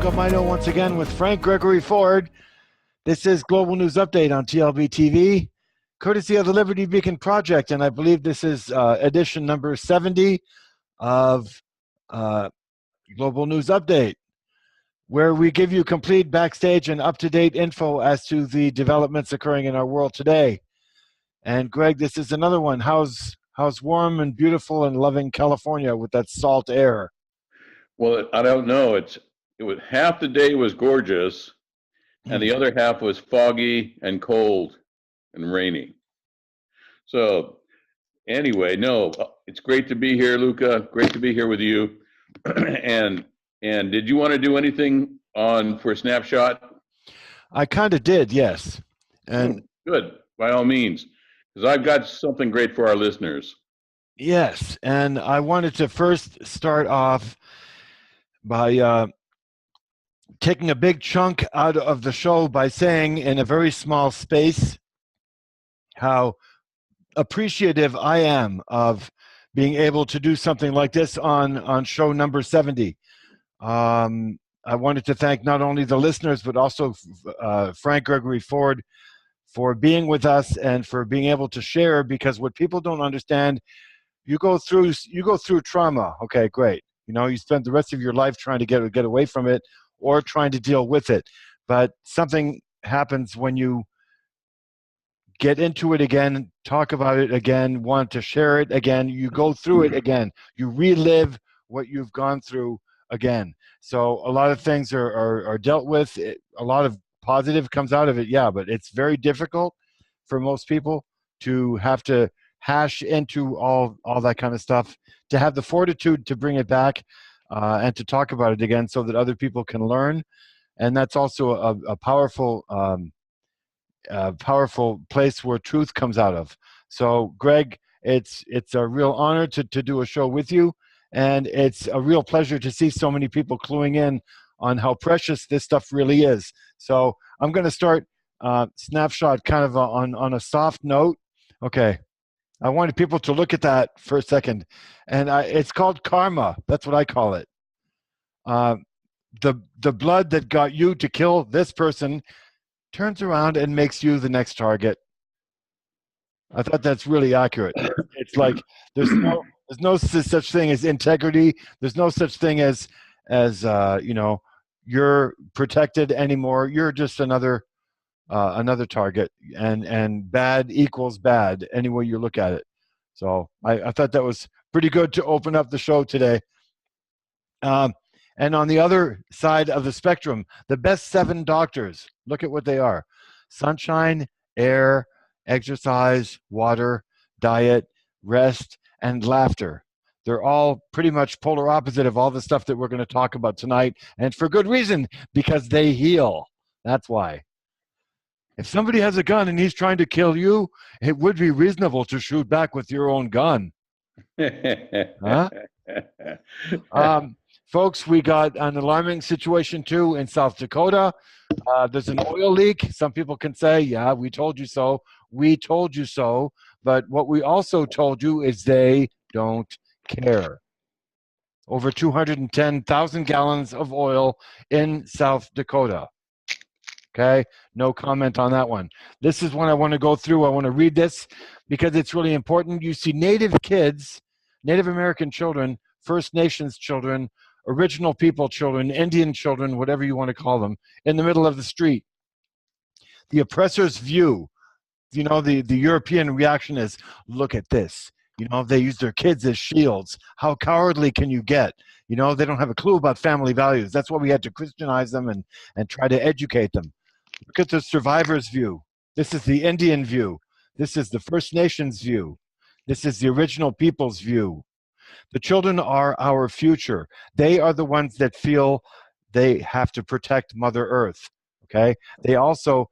Luca Majno once again with Frank Gregory Ford. This is Global News Update on TLBTV, courtesy of the Liberty Beacon Project, and I believe this is edition number 70 of Global News Update, where we give you complete backstage and up-to-date info as to the developments occurring in our world today. And Greg, this is another one. How's warm and beautiful and loving California with that salt air? Well, I don't know. It was half the day was gorgeous, and the other half was foggy and cold and rainy. So anyway, no, it's great to be here, Luca. Great to be here with you. and did you want to do anything for Snapshot? I kind of did, yes. And good, by all means, because I've got something great for our listeners. Yes, and I wanted to first start off by taking a big chunk out of the show by saying in a very small space how appreciative I am of being able to do something like this on show number 70. I wanted to thank not only the listeners but also Frank Gregory Ford for being with us and for being able to share, because what people don't understand, you go through trauma. Okay, great. You know, you spend the rest of your life trying to get away from it or trying to deal with it. But something happens when you get into it again, talk about it again, want to share it again, you go through it again. You relive what you've gone through again. So a lot of things are dealt with. A lot of positive comes out of it, yeah, but it's very difficult for most people to have to hash into all that kind of stuff, to have the fortitude to bring it back and to talk about it again so that other people can learn. And that's also a powerful place where truth comes out of. So Greg, it's a real honor to do a show with you, and it's a real pleasure to see so many people cluing in on how precious this stuff really is. So I'm going to start Snapshot kind of on a soft note. Okay. I wanted people to look at that for a second. And it's called karma. That's what I call it. The blood that got you to kill this person turns around and makes you the next target. I thought that's really accurate. It's like there's no such thing as integrity. There's no such thing as you know, you're protected anymore. You're just another target, and bad equals bad any way you look at it. So I thought that was pretty good to open up the show today. And on the other side of the spectrum, the best 7 doctors, look at what they are: sunshine, air, exercise, water, diet, rest, and laughter. They're all pretty much polar opposite of all the stuff that we're going to talk about tonight, and for good reason, because they heal. That's why. If somebody has a gun and he's trying to kill you, it would be reasonable to shoot back with your own gun. Huh? Folks, we got an alarming situation too in South Dakota. There's an oil leak. Some people can say, yeah, we told you so. We told you so. But what we also told you is they don't care. Over 210,000 gallons of oil in South Dakota. Okay, no comment on that one. This is one I want to go through. I want to read this because it's really important. You see Native kids, Native American children, First Nations children, original people children, Indian children, whatever you want to call them, in the middle of the street. The oppressor's view, you know, the European reaction is, look at this. You know, they use their kids as shields. How cowardly can you get? You know, they don't have a clue about family values. That's why we had to Christianize them and try to educate them. Look at the survivor's view. This is the Indian view. This is the First Nations view. This is the original people's view. The children are our future. They are the ones that feel they have to protect Mother Earth. Okay? They also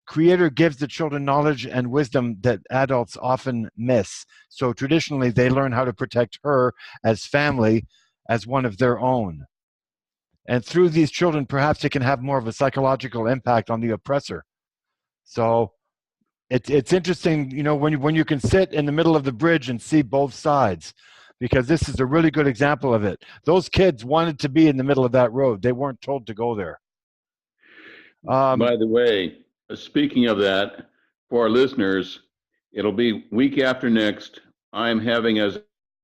Creator gives the children knowledge and wisdom that adults often miss. So traditionally, they learn how to protect her as family, as one of their own. And through these children, perhaps it can have more of a psychological impact on the oppressor. So it's interesting, you know, when you can sit in the middle of the bridge and see both sides. because this is a really good example of it. Those kids wanted to be in the middle of that road. They weren't told to go there. By the way, speaking of that, for our listeners, it'll be week after next. I'm having as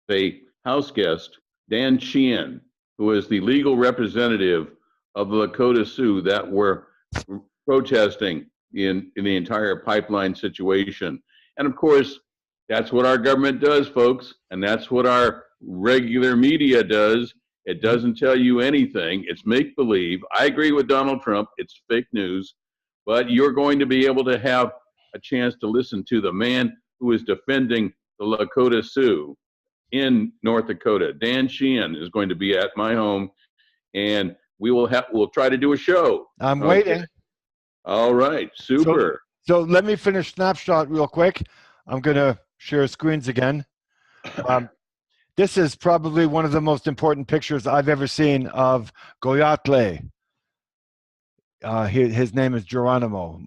a house guest Dan Sheehan, who is the legal representative of the Lakota Sioux that were protesting in the entire pipeline situation. And of course, that's what our government does, folks, and that's what our regular media does. It doesn't tell you anything. It's make-believe. I agree with Donald Trump. It's fake news. But you're going to be able to have a chance to listen to the man who is defending the Lakota Sioux in North Dakota. Dan Sheehan is going to be at my home, and we'll try to do a show. I'm waiting. All right, super. So let me finish Snapshot real quick. I'm going to share screens again. This is probably one of the most important pictures I've ever seen of GOYATHLAY. His name is Geronimo,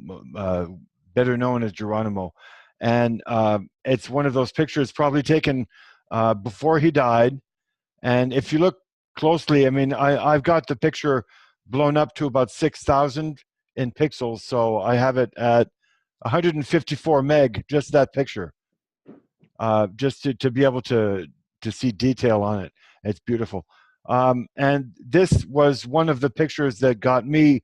better known as Geronimo. And it's one of those pictures probably taken before he died. And if you look closely, I mean, I've got the picture blown up to about 6,000 in pixels. So I have it at 154 meg, just that picture, just to be able to see detail on it. It's beautiful. And this was one of the pictures that got me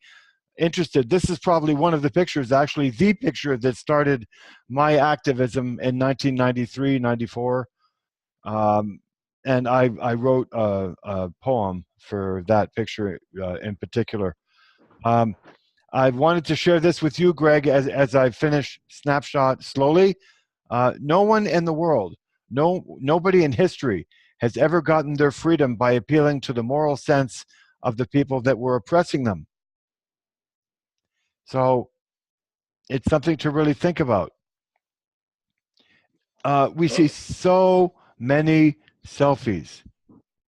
interested. This is probably one of the pictures, actually the picture that started my activism in 1993, 94. And I wrote a poem for that picture in particular. I wanted to share this with you, Greg, as I finish Snapshot slowly. No one in the world, nobody in history has ever gotten their freedom by appealing to the moral sense of the people that were oppressing them. So it's something to really think about. We see so many selfies.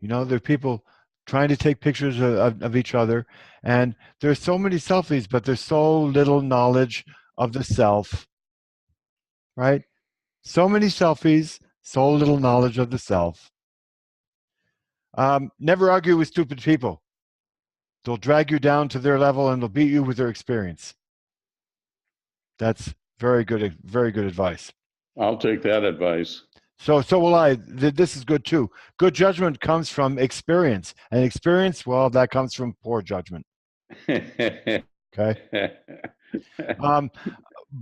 You know, there are people trying to take pictures of each other, and there's so many selfies, but there's so little knowledge of the self, right? So many selfies, so little knowledge of the self. Never argue with stupid people. They'll drag you down to their level and they'll beat you with their experience. That's very good advice. I'll take that advice. So will I. This is good too. Good judgment comes from experience, and experience, well, that comes from poor judgment. Okay.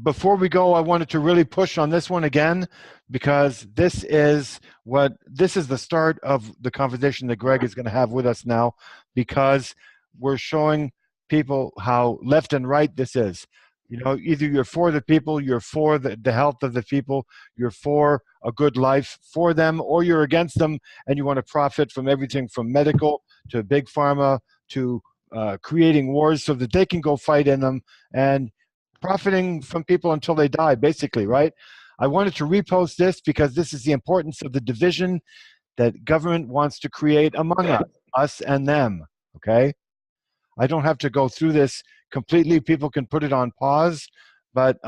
Before we go, I wanted to really push on this one again, because this is the start of the conversation that Greg is going to have with us now, because we're showing people how left and right this is. You know, either you're for the people, you're for the health of the people, you're for a good life for them, or you're against them and you want to profit from everything from medical to big pharma to creating wars so that they can go fight in them and profiting from people until they die, basically, right? I wanted to repost this because this is the importance of the division that government wants to create among us and them, okay? I don't have to go through this completely. People can put it on pause, but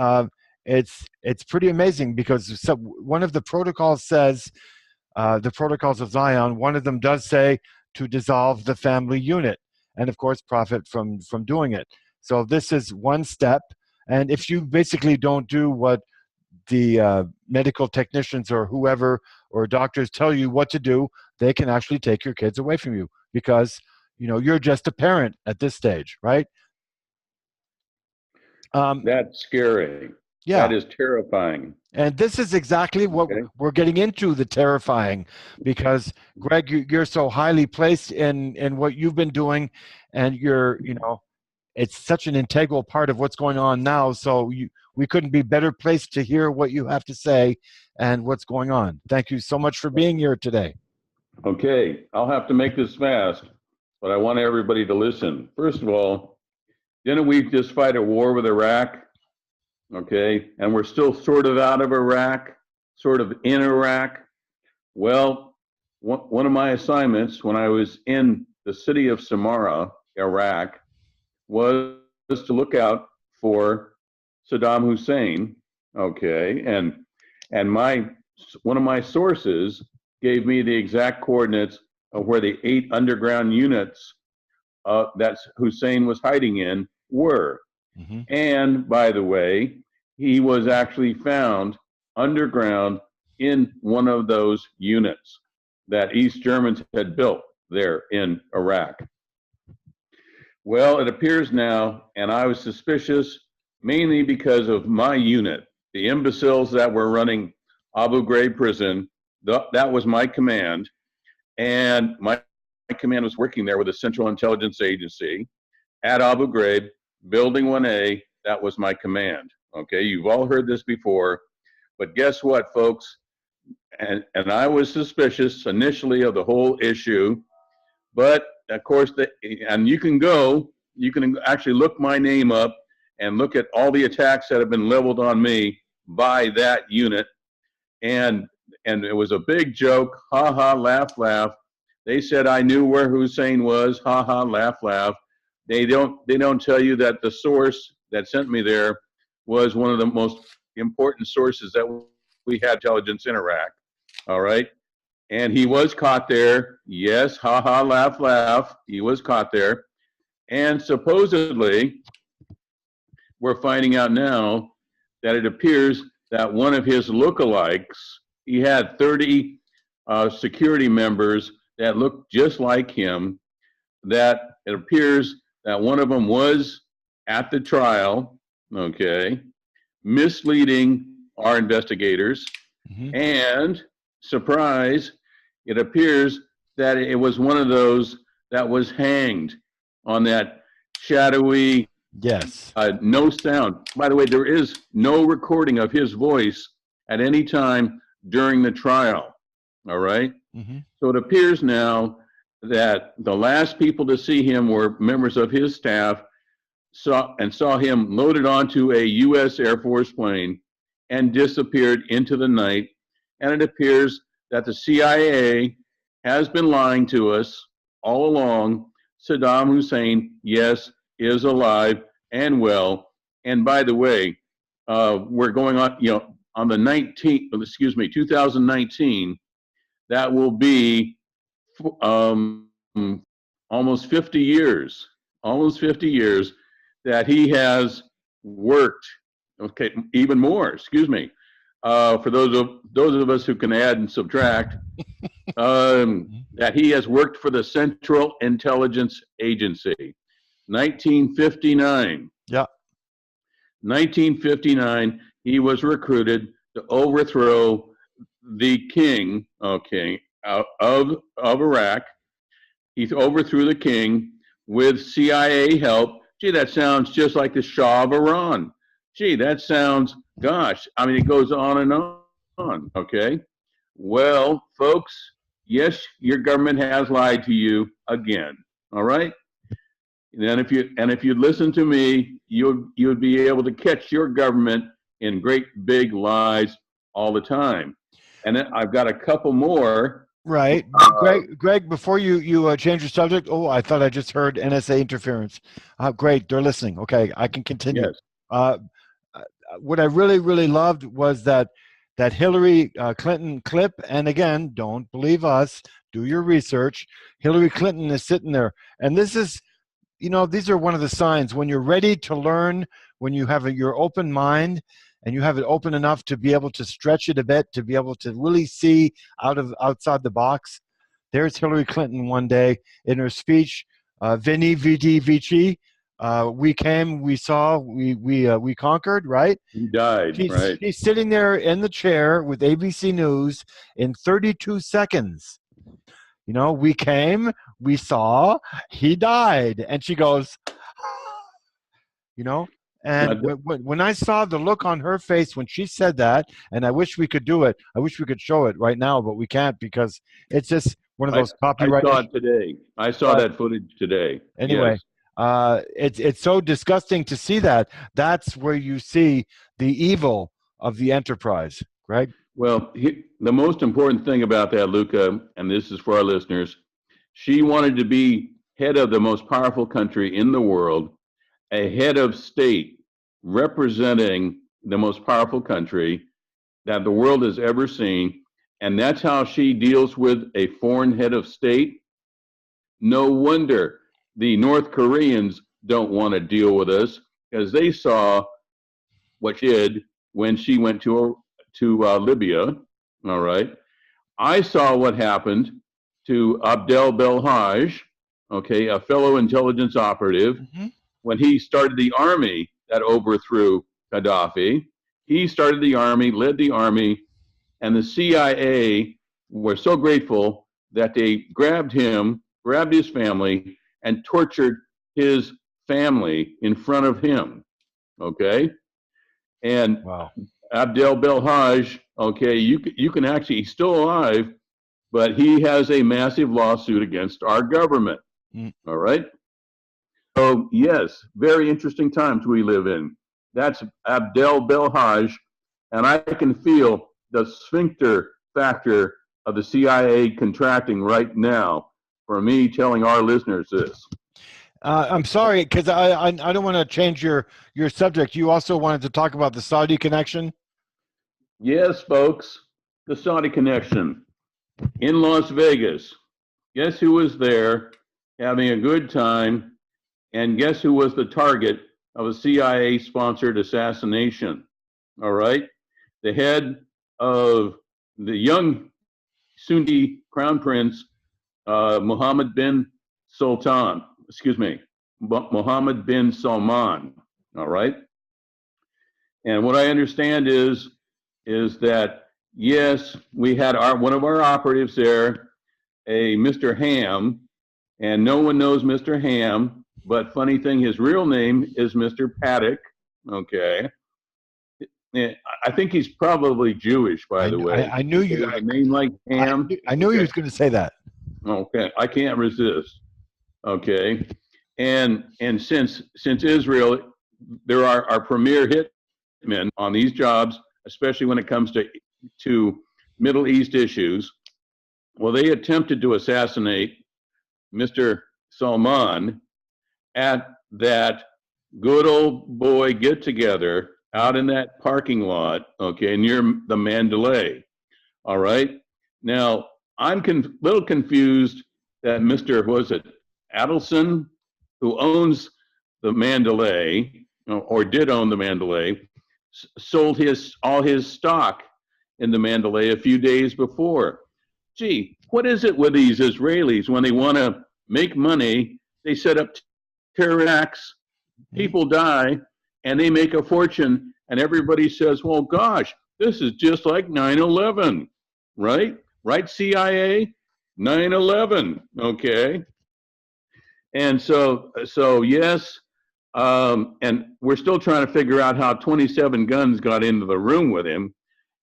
it's pretty amazing, because one of the protocols says, the protocols of Zion, one of them does say to dissolve the family unit and, of course, profit from doing it. So this is one step. And if you basically don't do what the medical technicians or whoever or doctors tell you what to do, they can actually take your kids away from you, because you know, you're just a parent at this stage, right? That's scary. Yeah. That is terrifying. And this is exactly what we're getting into, the terrifying, because Greg, you're so highly placed in what you've been doing, and you know, it's such an integral part of what's going on now. So we couldn't be better placed to hear what you have to say and what's going on. Thank you so much for being here today. Okay, I'll have to make this fast, but I want everybody to listen. First of all, didn't we just fight a war with Iraq? Okay, and we're still sort of out of Iraq, sort of in Iraq. Well, one of my assignments when I was in the city of Samarra, Iraq, was to look out for Saddam Hussein. Okay, and one of my sources gave me the exact coordinates of where the 8 underground units that Hussein was hiding in were. Mm-hmm. And by the way, he was actually found underground in one of those units that East Germans had built there in Iraq. Well, it appears now, and I was suspicious mainly because of my unit, the imbeciles that were running Abu Ghraib prison. That was my command, and my command was working there with the Central Intelligence Agency at Abu Ghraib, Building 1A. That was my command. Okay, you've all heard this before, but guess what, folks? And I was suspicious initially of the whole issue, but of course, and you can actually look my name up and look at all the attacks that have been leveled on me by that unit. And it was a big joke, ha ha, laugh, laugh. They said I knew where Hussein was, ha ha, laugh, laugh. They don't tell you that the source that sent me there was one of the most important sources that we had intelligence in Iraq. All right. And he was caught there. Yes, ha ha, laugh, laugh. He was caught there. And supposedly, we're finding out now that it appears that one of his lookalikes, he had 30 security members that looked just like him, that it appears that one of them was at the trial, okay, misleading our investigators. Mm-hmm. And surprise, it appears that it was one of those that was hanged on that shadowy, Yes. no sound. By the way, there is no recording of his voice at any time during the trial. All right. Mm-hmm. So it appears now that the last people to see him were members of his staff, saw him loaded onto a U.S. Air Force plane and disappeared into the night. And it appears that the CIA has been lying to us all along. Saddam Hussein, yes, is alive and well. And by the way, we're going on, on the 19th, 2019, that will be almost 50 years that he has worked. Okay, even more, for those of us who can add and subtract, that he has worked for the Central Intelligence Agency. 1959. Yeah. 1959, he was recruited to overthrow the king, okay, of Iraq. He overthrew the king with CIA help. Gee, that sounds just like the Shah of Iran. Gee, that sounds, gosh, I mean, it goes on and on, okay? Well, folks, yes, your government has lied to you again, all right? And if you listen to me, you would be able to catch your government in great big lies all the time. And then I've got a couple more. Right. Greg, before you change your subject, oh, I thought I just heard NSA interference. Great, they're listening. Okay, I can continue. Yes. What I really, really loved was that Hillary Clinton clip, and again, don't believe us, do your research. Hillary Clinton is sitting there, and this is, these are one of the signs when you're ready to learn, when you have your open mind, and you have it open enough to be able to stretch it a bit, to be able to really see outside the box. There's Hillary Clinton one day in her speech, Veni Vidi Vici, we came, we saw, we conquered, right? He died, right? She's sitting there in the chair with ABC News in 32 seconds. We came, we saw, he died. And she goes, and when I saw the look on her face when she said that, and I wish we could do it, I wish we could show it right now, but we can't because it's just one of those copyright. I saw it today. I saw that footage today. Anyway, yes. It's so disgusting to see that. That's where you see the evil of the enterprise, Greg. Well, the most important thing about that, Luca, and this is for our listeners, she wanted to be head of the most powerful country in the world, a head of state representing the most powerful country that the world has ever seen. And that's how she deals with a foreign head of state. No wonder the North Koreans don't want to deal with us, because they saw what she did when she went to Libya. All right. I saw what happened to Abdel Belhaj, okay, a fellow intelligence operative, when he started the army that overthrew Gaddafi. He started the army, led the army, and the CIA were so grateful that they grabbed him, grabbed his family, and tortured his family in front of him, okay? And Wow. Abdel Belhaj, okay, you can actually, he's still alive, but he has a massive lawsuit against our government, all right? So yes, very interesting times we live in. That's Abdel Belhaj, and I can feel the sphincter factor of the CIA contracting right now for me telling our listeners this. I'm sorry, because I don't want to change your subject. You also wanted to talk about the Saudi connection? Yes, folks, the Saudi connection in Las Vegas. Guess who was there having a good time? And guess who was the target of a CIA-sponsored assassination? All right? The head of the young Sunni crown prince, Mohammed bin Sultan, Mohammed bin Salman, all right? And what I understand is that, yes, we had one of our operatives there, a Mr. Ham, and no one knows Mr. Ham, but funny thing, his real name is Mr. Paddock, okay? I think he's probably Jewish, by the way. I knew you. A name like Ham. I knew he was going to say that. Okay, I can't resist. Okay, and since Israel, there are our premier hitmen on these jobs, especially when it comes to Middle East issues. Well, they attempted to assassinate Mr. Salman at that good old boy get together out in that parking lot, okay, near the Mandalay. All right. Now, I'm little confused that Mr. was it Adelson, who owns the Mandalay, or did own the Mandalay, sold all his stock in the Mandalay a few days before. Gee, what is it with these Israelis when they want to make money? They set up terror acts, people die, and they make a fortune, and everybody says, well, gosh, this is just like 9/11, right? Right, CIA? 9/11, okay? And so yes, and we're still trying to figure out how 27 guns got into the room with him.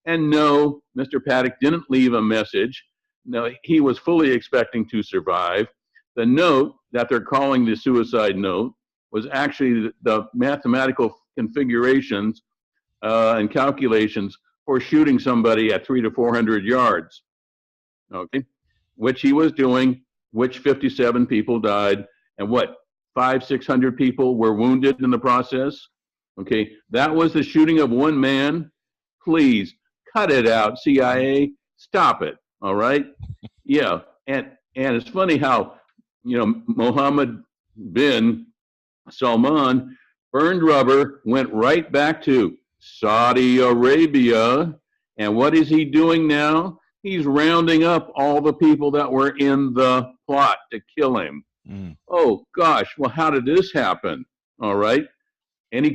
And no, Mr. Paddock didn't leave a message. No, he was fully expecting to survive. The note that they're calling the suicide note was actually the mathematical configurations and calculations for shooting somebody at 300 to 400 yards, okay, which he was doing, which 57 people died, and what, 500-600 people were wounded in the process, okay? That was the shooting of one man. Please, cut it out, CIA, stop it, all right? Yeah, and it's funny how, Mohammed bin Salman, burned rubber, went right back to Saudi Arabia. And what is he doing now? He's rounding up all the people that were in the plot to kill him. Oh gosh, well, how did this happen? All right. Any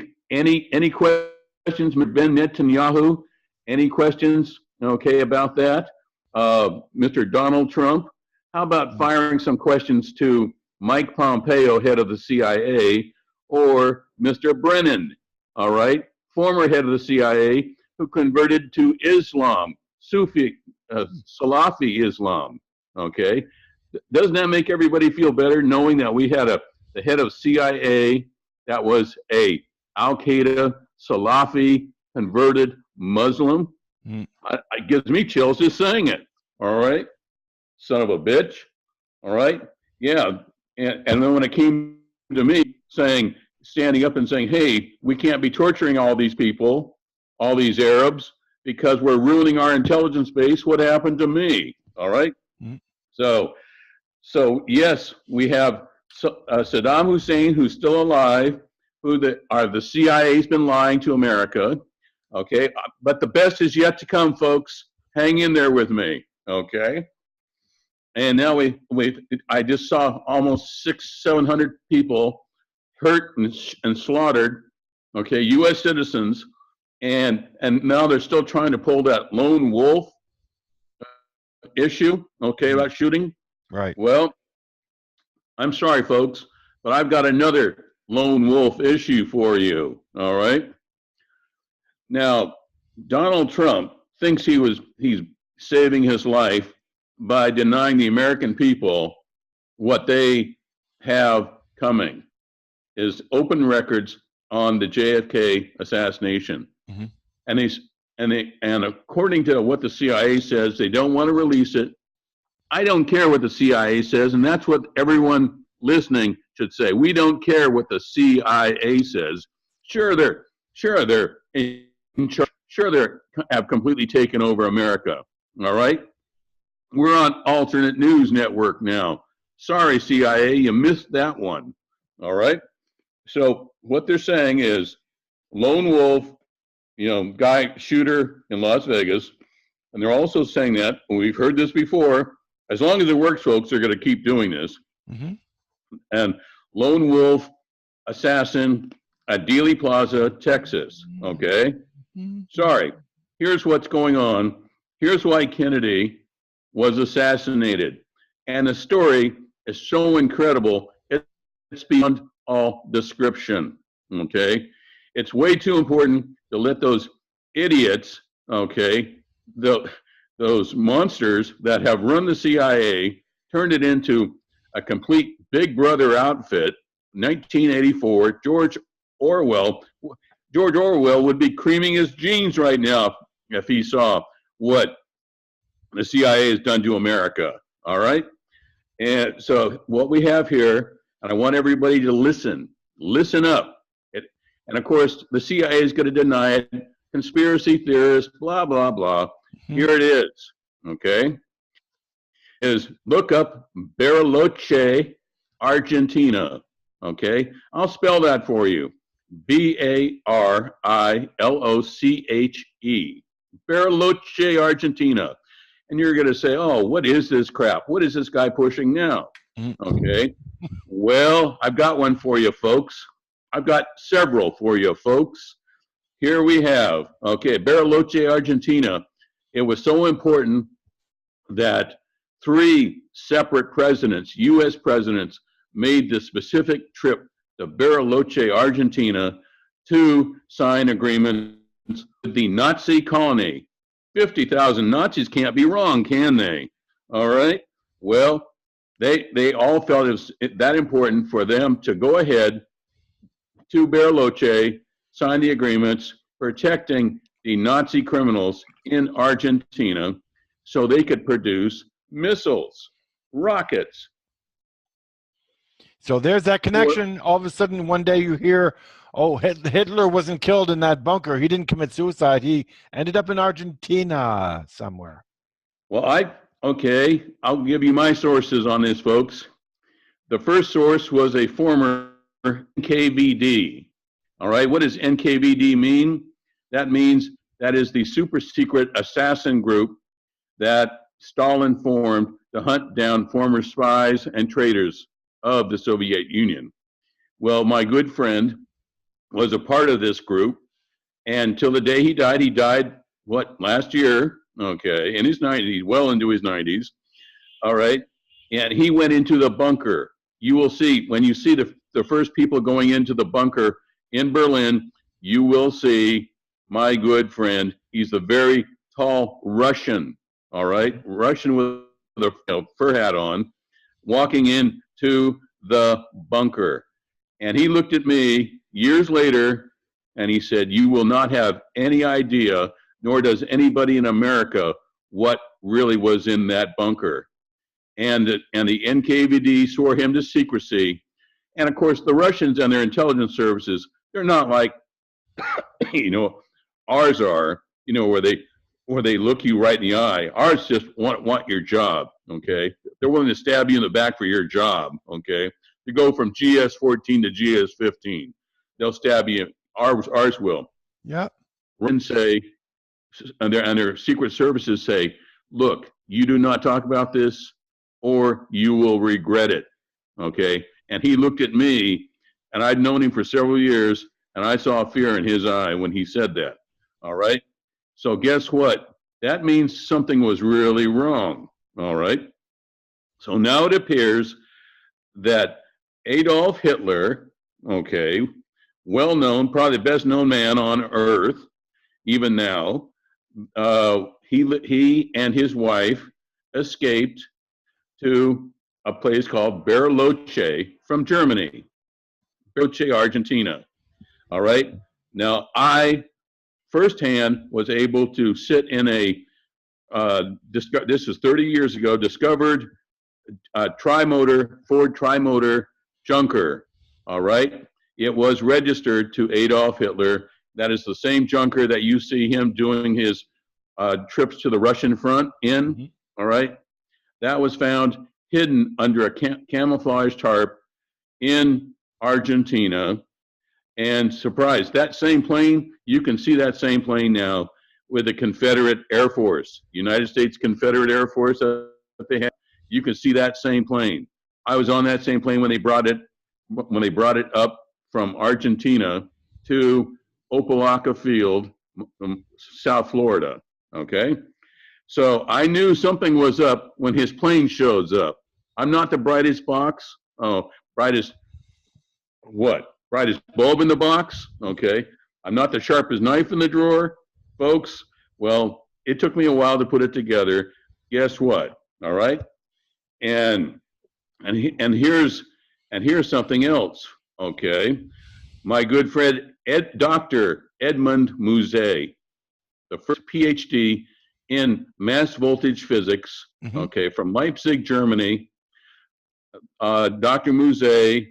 questions, Ben Netanyahu? Any questions, okay, about that? Mr. Donald Trump? How about firing some questions to Mike Pompeo, head of the CIA, or Mr. Brennan, all right, former head of the CIA, who converted to Islam, Sufi, Salafi Islam, okay? Doesn't that make everybody feel better knowing that we had the head of CIA that was a Al-Qaeda, Salafi, converted Muslim? It gives me chills just saying it, all right? Son of a bitch, all right? Yeah, and then when it came to me standing up and saying, hey, we can't be torturing all these people, all these Arabs, because we're ruining our intelligence base. What happened to me? All right. Mm-hmm. So yes, we have Saddam Hussein, who's still alive, who the CIA's been lying to America. Okay, but the best is yet to come, folks. Hang in there with me. Okay. And now I just saw almost 600-700 people hurt and slaughtered. Okay, U.S. citizens, and now they're still trying to pull that lone wolf issue. Okay, about shooting. Right. Well, I'm sorry, folks, but I've got another lone wolf issue for you. All right. Now, Donald Trump thinks he's saving his life by denying the American people what they have coming, is open records on the JFK assassination. Mm-hmm. And according to what the CIA says, they don't want to release it. I don't care what the CIA says, and that's what everyone listening should say. We don't care what the CIA says. Sure they're in charge. Sure they have completely taken over America. All right? We're on alternate news network now. Sorry, CIA, you missed that one. All right? So what they're saying is lone wolf, guy shooter in Las Vegas, and they're also saying that, and we've heard this before, as long as it works, folks, they're going to keep doing this. Mm-hmm. And lone wolf assassin at Dealey Plaza, Texas. Okay? Mm-hmm. Sorry. Here's what's going on. Here's why Kennedy was assassinated. And the story is so incredible, it's beyond all description. Okay? It's way too important to let those idiots, okay, those monsters that have run the CIA, turned it into a complete Big Brother outfit. 1984, George Orwell would be creaming his jeans right now if he saw what the CIA has done to America. All right? And so what we have here, and I want everybody to listen up. And of course, the CIA is going to deny it. Conspiracy theorists, blah, blah, blah. Mm-hmm. Here it is, okay? Look up Bariloche, Argentina, okay? I'll spell that for you. Bariloche, Bariloche, Argentina. And you're going to say, oh, what is this crap? What is this guy pushing now? Mm-hmm. Okay. Well, I've got one for you, folks. I've got several for you, folks. Here we have, okay, Bariloche, Argentina. It was so important that 3 separate presidents, U.S. presidents, made the specific trip to Bariloche, Argentina to sign agreements with the Nazi colony. 50,000 Nazis can't be wrong, can they? All right. Well, they all felt it was that important for them to go ahead to Bariloche, sign the agreements protecting the Nazi criminals in Argentina so they could produce missiles, rockets. So there's that connection. All of a sudden, one day you hear, oh, Hitler wasn't killed in that bunker. He didn't commit suicide. He ended up in Argentina somewhere. Well, I'll give you my sources on this, folks. The first source was a former NKVD. All right, what does NKVD mean? That means that is the super secret assassin group that Stalin formed to hunt down former spies and traitors of the Soviet Union. Well, my good friend was a part of this group, and till the day he died, last year, okay, in his 90s, well into his 90s, all right, and he went into the bunker. You will see, when you see the first people going into the bunker in Berlin, you will see my good friend. He's a very tall Russian, all right, Russian with a fur hat on, walking into the bunker. And he looked at me years later and he said, you will not have any idea, nor does anybody in America, what really was in that bunker. And the NKVD swore him to secrecy. And of course, the Russians and their intelligence services, they're not like, ours are, where they or they look you right in the eye. Ours just want your job, okay? They're willing to stab you in the back for your job, okay? To go from GS-14 to GS-15, they'll stab you. Ours will. Yeah. And say, and their secret services say, look, you do not talk about this or you will regret it, okay? And he looked at me, and I'd known him for several years, and I saw fear in his eye when he said that, all right? So guess what? That means something was really wrong, all right? So now it appears that Adolf Hitler, okay, well-known, probably the best-known man on earth, even now, he and his wife escaped to a place called Bariloche from Germany, Bariloche, Argentina. All right. Now, I firsthand was able to sit in a, this is 30 years ago, discovered Ford tri-motor junker. All right. It was registered to Adolf Hitler. That is the same junker that you see him doing his trips to the Russian front in. Mm-hmm. All right. That was found hidden under a camouflage tarp in Argentina. And surprise, that same plane, you can see that same plane now with the Confederate Air Force, United States Confederate Air Force that they had. You can see that same plane. I was on that same plane when they brought it up from Argentina to Opelika Field, South Florida. Okay, so I knew something was up when his plane shows up. I'm not the brightest box. Oh, brightest what? Brightest bulb in the box. Okay, I'm not the sharpest knife in the drawer, folks. Well, it took me a while to put it together. Guess what? All right, and here's something else. Okay, my good friend Dr. Edmund Muset, the first PhD in mass voltage physics, mm-hmm. okay, from Leipzig, Germany. Dr. Muset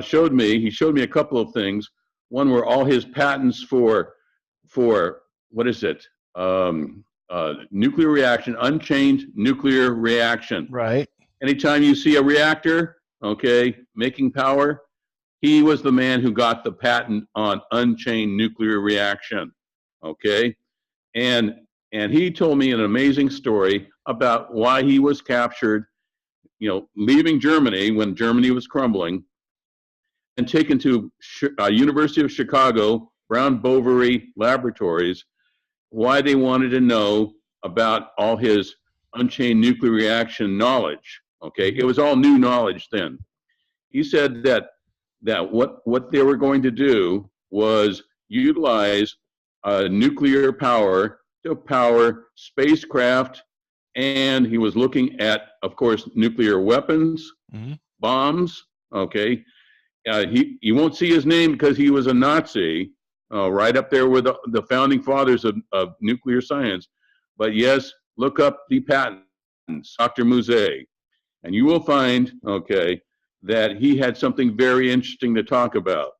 showed me a couple of things. One were all his patents for what is it? Nuclear reaction, unchained nuclear reaction. Right. Anytime you see a reactor, okay, making power, he was the man who got the patent on unchained nuclear reaction. Okay, and he told me an amazing story about why he was captured, you know, leaving Germany when Germany was crumbling, and taken to University of Chicago, Brown Boveri Laboratories, why they wanted to know about all his unchained nuclear reaction knowledge. Okay, it was all new knowledge then. He said that what they were going to do was utilize nuclear power to power spacecraft, and he was looking at, of course, nuclear weapons, mm-hmm. bombs. Okay, you won't see his name because he was a Nazi, right up there with the founding fathers of nuclear science. But yes, look up the patents, Dr. Muset, and you will find, okay, that he had something very interesting to talk about.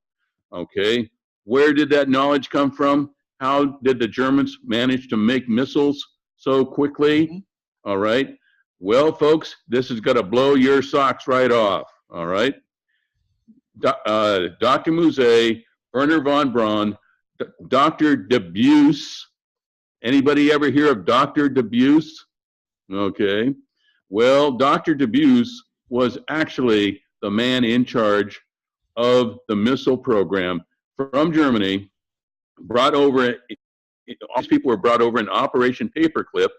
Okay, where did that knowledge come from? How did the Germans manage to make missiles so quickly? Mm-hmm. All right. Well, folks, this is going to blow your socks right off. All right. Dr. Muset, Werner von Braun, Dr. Debus. Anybody ever hear of Dr. Debus? Okay. Well, Dr. Debus was actually the man in charge of the missile program from Germany, brought over, all these people were brought over in Operation Paperclip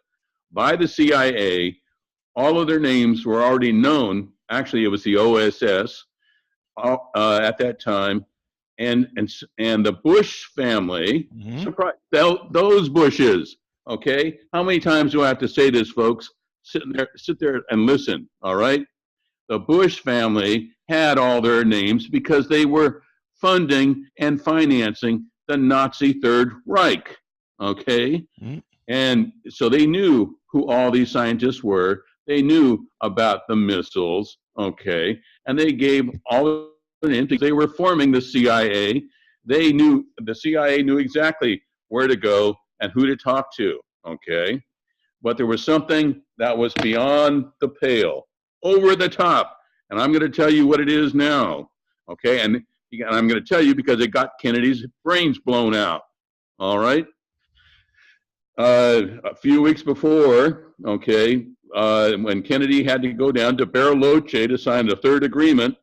by the CIA. All of their names were already known. Actually, it was the OSS at that time. And the Bush family, mm-hmm. surprise, those Bushes, okay? How many times do I have to say this, folks? Sit there and listen, all right? The Bush family had all their names because they were funding and financing the Nazi Third Reich, okay? Mm-hmm. And so they knew who all these scientists were. They knew about the missiles, okay? And they gave all the names. They were forming the CIA. The CIA knew exactly where to go and who to talk to, okay? But there was something that was beyond the pale, over the top. And I'm going to tell you what it is now, okay? And I'm going to tell you because it got Kennedy's brains blown out, all right? A few weeks before, okay, when Kennedy had to go down to Bariloche to sign the third agreement,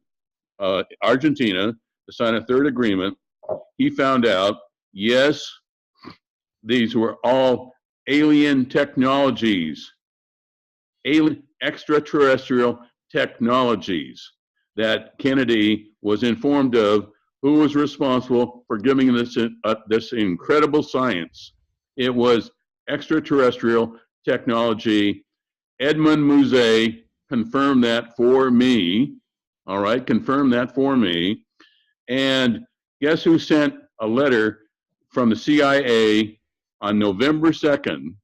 Argentina, to sign a third agreement, he found out, yes, these were all alien technologies, alien extraterrestrial technologies that Kennedy was informed of who was responsible for giving this incredible science. It was extraterrestrial technology. Edmund Musée confirmed that for me, all right, confirmed that for me. And guess who sent a letter from the CIA on November 2nd,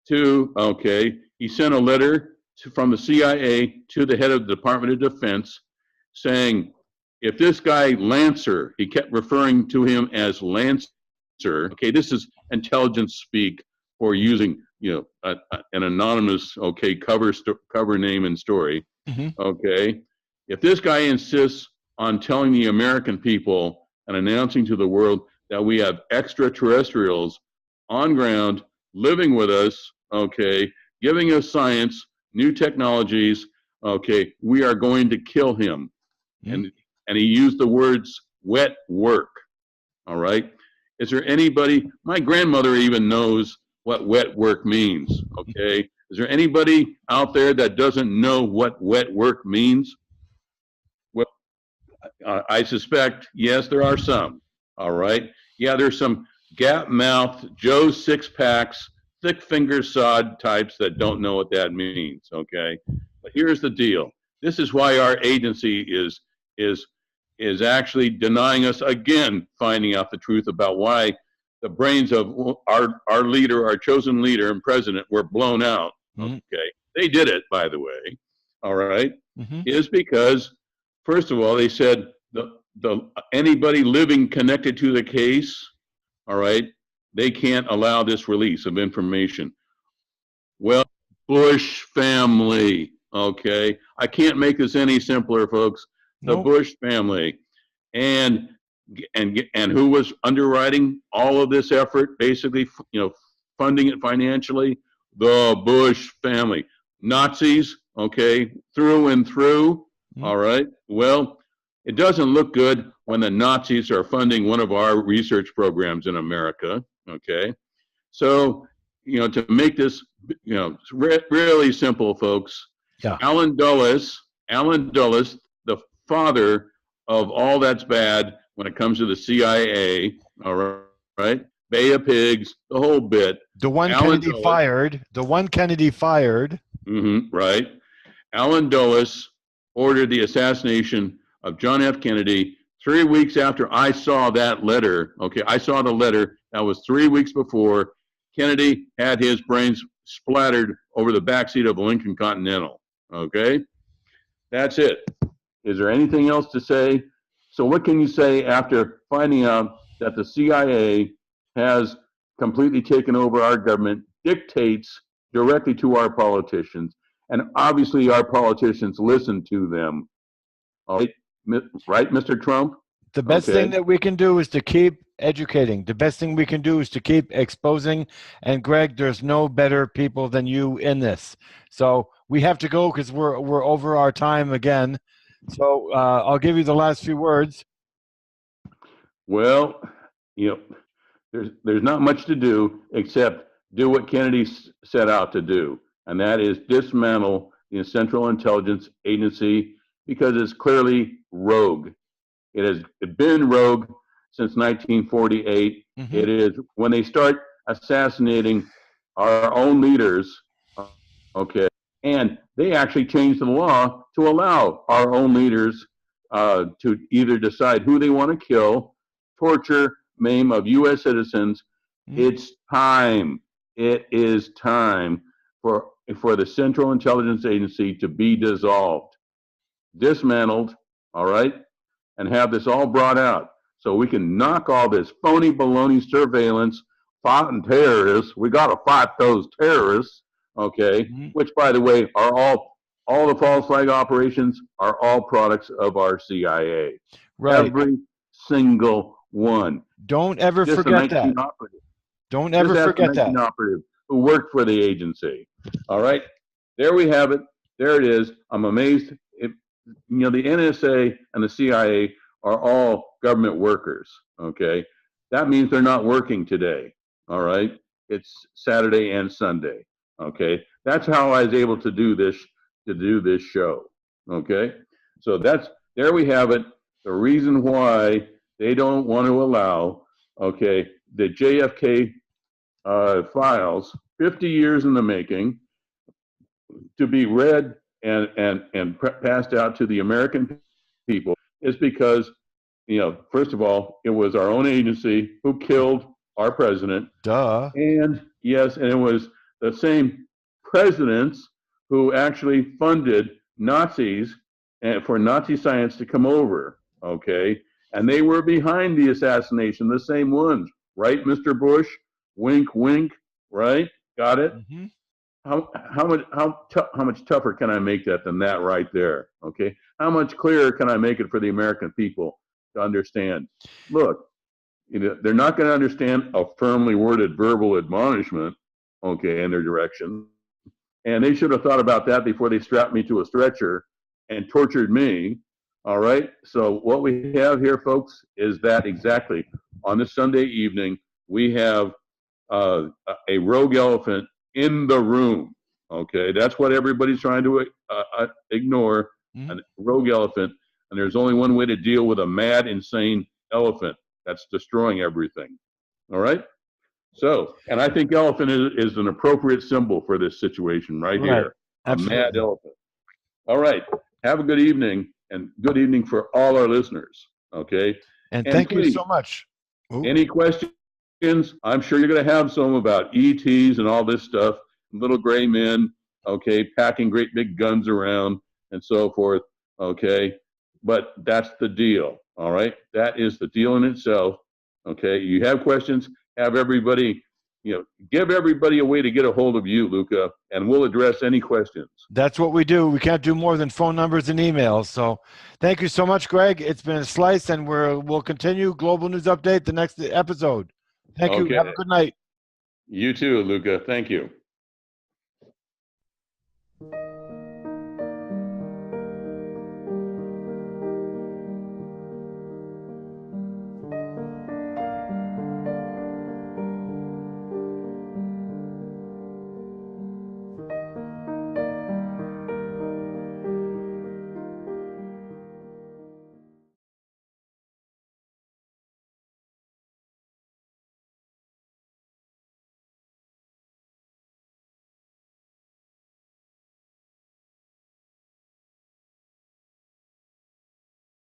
to, okay, he sent a letter from the CIA to the head of the Department of Defense saying, if this guy Lancer, he kept referring to him as Lancer, okay, this is intelligence speak for using, you know, an anonymous, okay, cover name and story, okay, if this guy insists on telling the American people and announcing to the world that we have extraterrestrials on ground living with us, okay, giving us science, new technologies, okay, we are going to kill him. And he used the words wet work, all right? Is there anybody, my grandmother even knows what wet work means, okay? Is there anybody out there that doesn't know what wet work means? Well, I suspect, yes, there are some, all right? Yeah, there's some gap-mouthed Joe Six-Packs, thick-finger sod types that don't know what that means, okay? But here's the deal. This is why our agency is actually denying us again finding out the truth about why the brains of our leader, our chosen leader and president were blown out, okay? They did it, by the way, all right? Is because, first of all, they said anybody living connected to the case, all right, they can't allow this release of information. Well, Bush family, okay? I can't make this any simpler, folks. The Bush family. And who was underwriting all of this effort, basically, you know, funding it financially? The Bush family. Nazis, okay, through and through, all right? Well, it doesn't look good when the Nazis are funding one of our research programs in America, okay? So, you know, to make this, you know, really simple, folks, Alan Dulles, the father of all that's bad when it comes to the CIA, all right? Bay of Pigs, the whole bit. The one Kennedy fired. The one Kennedy fired. Right. Alan Dulles ordered the assassination of John F. Kennedy 3 weeks after I saw that letter. Okay, I saw the letter. That was 3 weeks before Kennedy had his brains splattered over the backseat of a Lincoln Continental. Okay, that's it. Is there anything else to say? So what can you say after finding out that the CIA has completely taken over our government, dictates directly to our politicians, and obviously our politicians listen to them? All right, right, Mr. Trump? The best thing that we can do is to keep educating. The best thing we can do is to keep exposing. And Greg, there's no better people than you in this. So we have to go because we're over our time again. So I'll give you the last few words. Well, you know, there's not much to do except do what Kennedy set out to do, and that is dismantle the Central Intelligence Agency because it's clearly rogue. It has been rogue since 1948. It is when they start assassinating our own leaders, okay, and they actually changed the law to allow our own leaders to either decide who they want to kill, torture, maim of U.S. citizens. It's time. It is time for the Central Intelligence Agency to be dissolved, dismantled, all right, and have this all brought out so we can knock all this phony baloney surveillance, fighting terrorists. We got to fight those terrorists, okay? Which, by the way, are all the false flag operations are all products of our CIA. Right. Every single one. Don't ever Just forget that. Don't ever forget that. Operative who worked for the agency. All right. There we have it. There it is. I'm amazed. The NSA and the CIA are all government workers. Okay. That means they're not working today. All right. It's Saturday and Sunday. Okay. That's how I was able to do this show. Okay. So there we have it. The reason why they don't want to allow, okay, the JFK files, 50 years in the making, to be read and passed out to the American people is because, first of all, it was our own agency who killed our president. Duh. And yes, and it was the same presidents who actually funded Nazis and for Nazi science to come over, okay? And they were behind the assassination, the same ones, right, Mr. Bush? Wink, wink, right? Got it? Mm-hmm. How much tougher can I make that than that right there, okay? How much clearer can I make it for the American people to understand? Look, they're not going to understand a firmly worded verbal admonishment, okay, in their direction. And they should have thought about that before they strapped me to a stretcher and tortured me. All right. So what we have here, folks, is that exactly on this Sunday evening, we have a rogue elephant in the room. Okay. That's what everybody's trying to ignore, a rogue elephant. And there's only one way to deal with a mad, insane elephant. That's destroying everything. All right. So, and I think elephant is an appropriate symbol for this situation right here. Absolutely. A mad elephant. All right. Have a good evening, and good evening for all our listeners. Okay. And thank you so much. Ooh. Any questions? I'm sure you're going to have some about ETs and all this stuff. Little gray men, okay, packing great big guns around and so forth. Okay. But that's the deal. All right. That is the deal in itself. Okay. You have questions, have everybody, give everybody a way to get a hold of you, Luca, and we'll address any questions. That's what we do. We can't do more than phone numbers and emails. So thank you so much, Greg. It's been a slice, and we'll continue Global News Update the next episode. Thank you. Have a good night. You too, Luca. Thank you.